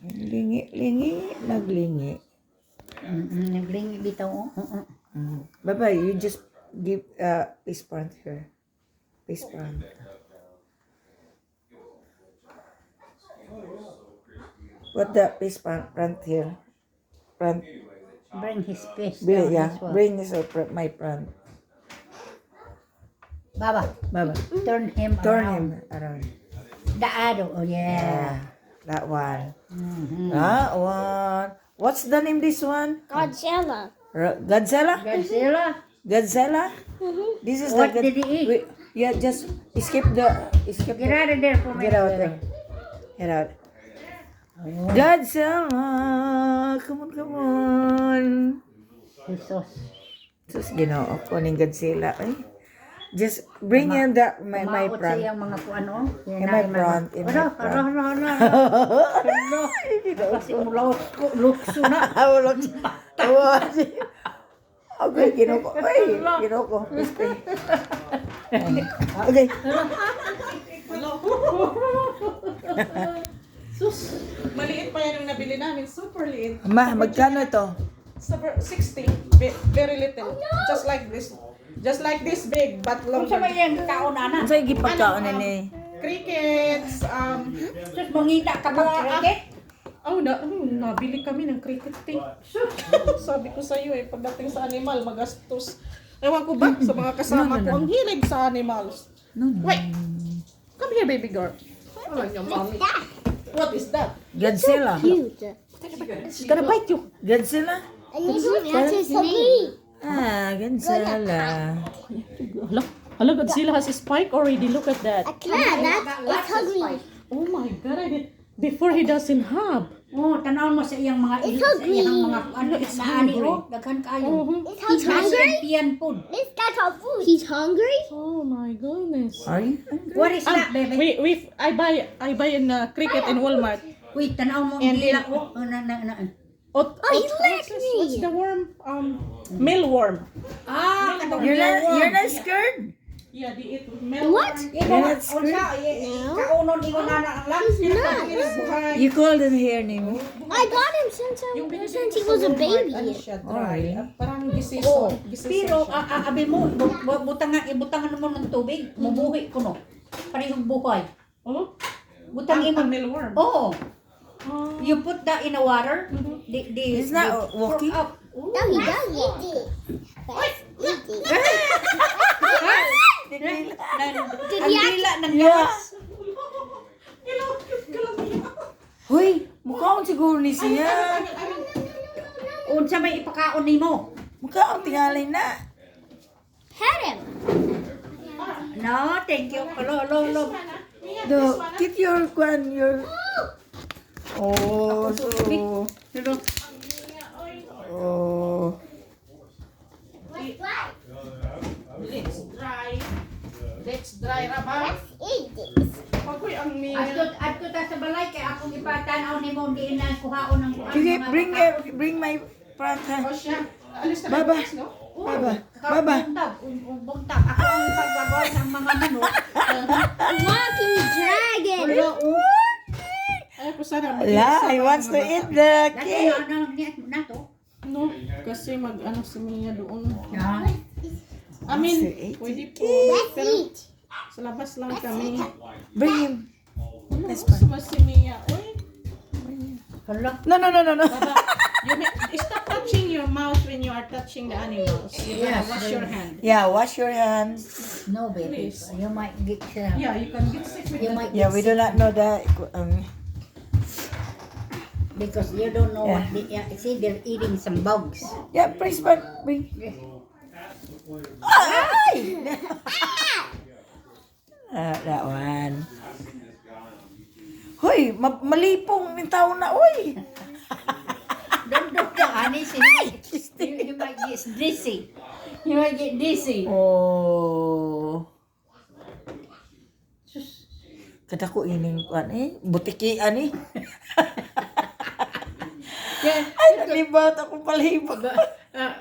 Naglingi. Naglingi bitaw. Bye-bye, you just give face front here. Face front. What the face front here? Front. Bring his face Bring, down yeah, this one. bring this my front. Baba, Baba. turn him Turn around. him around. The arrow. Oh, yeah. That one. Mhm. That one. What's the name this one? Godzilla. Godzilla? Godzilla. Godzilla? This is What the did he eat? Wait, yeah, just escape Get out of there for me. Get out there. Get out. Godzilla! Come on. Jesus. Sus, ginoo ko ning Godzilla. Ay. Just bring in my Maot sa front. iyang mga kuano. In my front. In my front. Hello. Kasi lukso na. Awalot. Okay, ginoo ko. Ay, ginoo ko. Okay. Sus, maliit pa yan yung nabili namin. Super liit. Ma, magkano to? Super 60. Very little. Just like this. Just like this big, but Kung sa longer. may iyang kaunana. Ano sa'yo gipagkaon na ni? Crickets. Sus, mangita ka ba cricket? Nabili kami ng cricket tea. Sabi ko sa iyo pagdating sa animal, magastos. Ewan ko ba, sa mga kasama ko, ang hilig sa animals. Wait! Come here, baby girl. Oh, your mommy. What is that? Godzilla. Cute. It's gonna bite you. Godzilla? And that's his name. Ah, Godzilla. Hello, Godzilla has a spike already. Look at that. Yeah, it's hungry. Oh my God, I did. Before he doesn't have. Oh, tanaw mo sa iyang mga It's sa iyang hungry. mga ano, It's naani hungry. oh, daghan kayo. He's hungry? Champion food. That's our food. He's hungry? Oh my goodness. Are you hungry? What is that, baby? I buy in cricket in Walmart. Wait, tanaw mo And dila then- ko. He licked me. What's the worm? Mealworm. Ah, kadong You're not scared? Yeah, they eat mealworm. What? That's good. Kaunon ingon na ang lunch. You called him here, Nemo. I got him since he was a baby. Ano siya, Oh, dry. really? Parang Oh, gisiso. pero abi mo butangan mo ng tubig, mubuhi ko no. Parehong buhay. Oh? Butang Ang imo. mealworm. Oh, Oh. you put that in the water. He's not walking? Up. No, he does eat it. Let's eat it. Ang he dila ng Yeah. gawas. Hoy, mukhaon siguro ni siya. Unsa may ipakaon nimo? Mukhaon tingalay na. Pet him. No, thank you. Lo. Do, get your your. Oh, so. Lo. Oh. Let's dry raba. Eat this. Pagoy ang Adto ta sa balay kay akong ipatanaw nimo diin na kuhaon ng kuan. Sige, bring my front O hand. siya. Alis na Baba. guys, no? Baba. Baba. Buntag. Ako ang paggagawa ng mga manok. Walking dragon. Ay, ko sana. La, he wants to eat the Dati cake. na to. No, kasi mag-ano si Mia doon. Yeah. I mean, So, eat pwede po. Let's Pero eat. sa labas lang kami. Bring him. Ano, That's gusto ba si Mia? Uy, Hala. No. baba. Stop touching your mouth when you are touching the animals. You gotta Yes, wash your hand. Yeah, wash your hands. No, baby. Please. You might get Yeah, you can get sick with You that. might Yeah, we do not know that. because you don't know Yeah. what see they're eating some bugs. Yeah, please, but bring. Ay! That one. Hoy, malipong ng tao na, oy! Don't the honey, you might get dizzy. You might get dizzy. Oh. Kada ko ining kuan butikian Yeah. Ay, nalibat ako palibot.